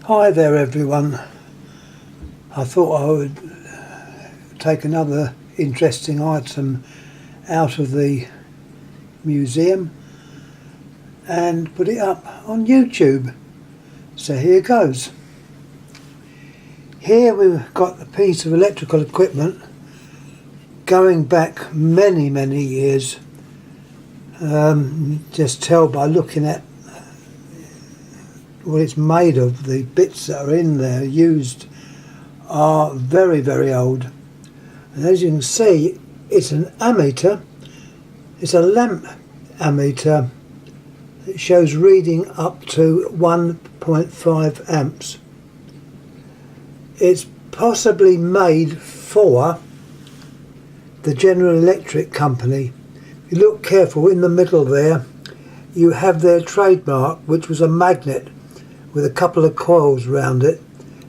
Hi there everyone. I thought I would take another interesting item out of the museum and put it up on YouTube. So here goes. Here we've got a piece of electrical equipment going back many years. Just tell by looking at what it's made of. The bits that are in there used are very old, and as you can see, it's an ammeter. It's a lamp ammeter. It shows reading up to 1.5 amps. It's possibly made for the General Electric company. If you look careful, in the middle there you have their trademark, which was a magnet with a couple of coils round it.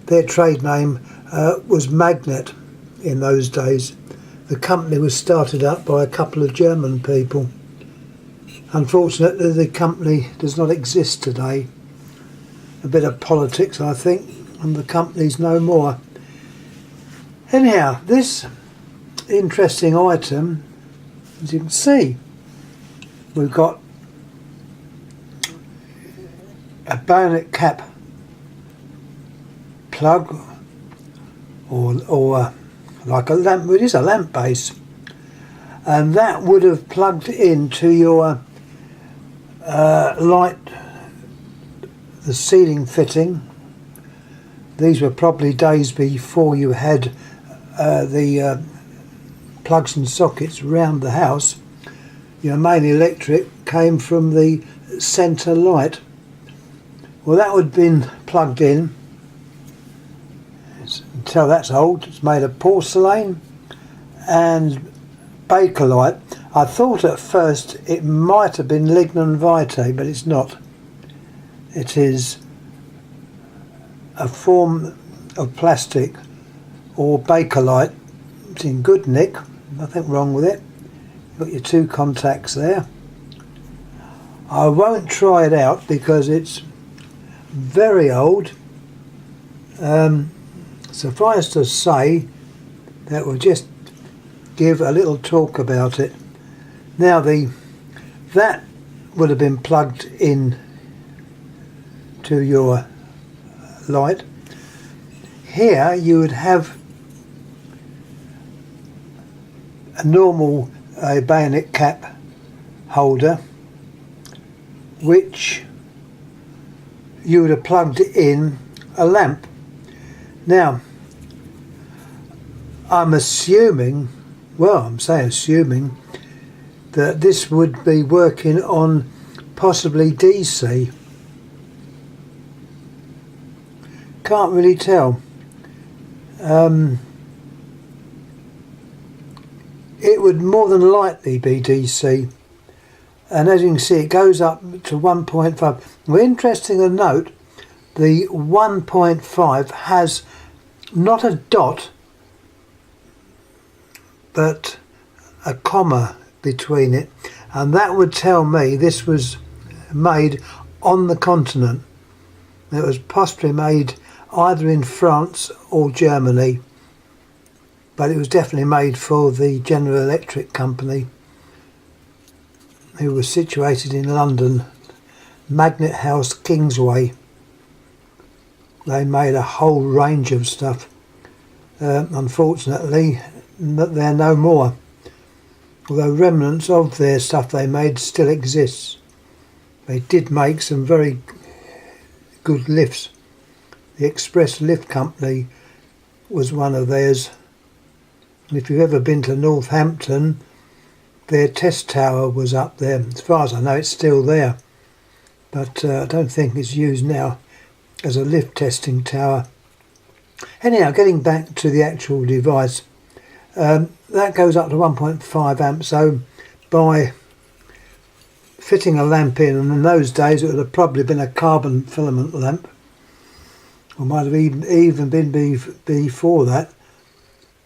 Their trade name was Magnet in those days. The company was started up by a couple of German people. Unfortunately, the company does not exist today. A bit of politics, I think, and the company's no more. Anyhow, this interesting item, as you can see, we've got a bayonet cap plug, or like a lamp. It is a lamp base, and that would have plugged into your light, the ceiling fitting. These were probably days before you had the plugs and sockets round the house. Your main electric came from the centre light. Well, that would have been plugged in. You can tell that's old. It's made of porcelain and bakelite. I thought at first it might have been lignum vitae, but it's not. It is a form of plastic or bakelite. It's in good nick, nothing wrong with it. You've got your two contacts there. I won't try it out because it's very old. Suffice to say that we'll just give a little talk about it. Now, that would have been plugged in to your light. Here you would have a normal bayonet cap holder, which you would have plugged in a lamp. Now, I'm assuming, that this would be working on possibly DC. Can't really tell. It would more than likely be DC. And as you can see, it goes up to 1.5. Well, interesting to note, the 1.5 has not a dot, but a comma between it, and that would tell me this was made on the continent. It was possibly made either in France or Germany, but it was definitely made for the General Electric company, who was situated in London, Magnet House, Kingsway. They made a whole range of stuff. Unfortunately, they're no more, although remnants of their stuff they made still exists. They did make some very good lifts. The Express Lift Company was one of theirs, and if you've ever been to Northampton, their test tower was up there. As far as I know, it's still there, but I don't think it's used now as a lift testing tower. Anyhow, getting back to the actual device, that goes up to 1.5 amps. So by fitting a lamp in, and in those days it would have probably been a carbon filament lamp, or might have even been before that,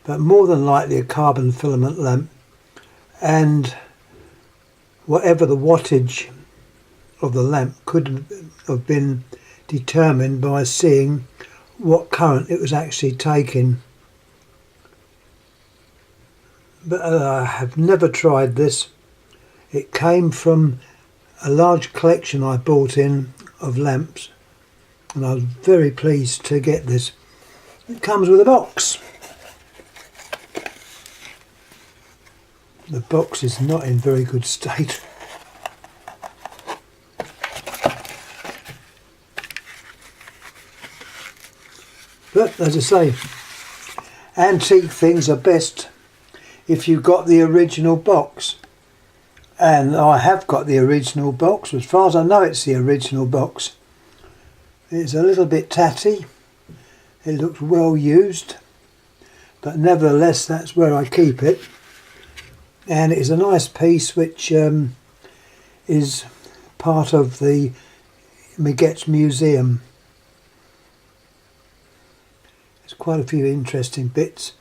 but more than likely a carbon filament lamp. And whatever the wattage of the lamp could have been determined by seeing what current it was actually taking. But I have never tried this. It came from a large collection I bought in of lamps, and I was very pleased to get this. It comes with a box. The box is not in very good state. But as I say, antique things are best if you've got the original box. And I have got the original box. As far as I know, it's the original box. It's a little bit tatty. It looks well used, but nevertheless that's where I keep it. And it is a nice piece which is part of the Miget's Museum. There's quite a few interesting bits,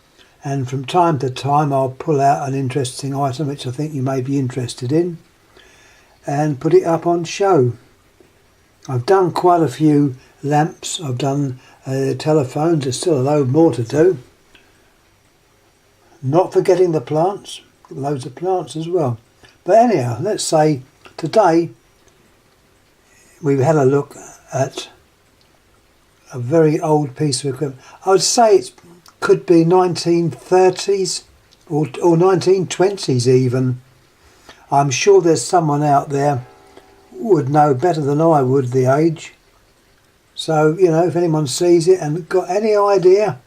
and from time to time I'll pull out an interesting item which I think you may be interested in and put it up on show. I've done quite a few lamps, I've done telephones, there's still a load more to do. Not forgetting the plants, loads of plants as well. But anyhow, let's say today we've had a look at a very old piece of equipment. I would say it could be 1930s or 1920s even. I'm sure there's someone out there who would know better than I would the age. So, you know, if anyone sees it and got any idea,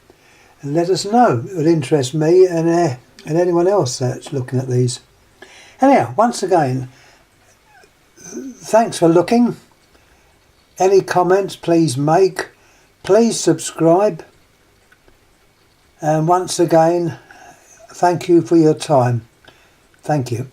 let us know. It would interest me and anyone else that's looking at these. Anyhow, once again, thanks for looking. Any comments please make. Please subscribe. And once again, thank you for your time. Thank you.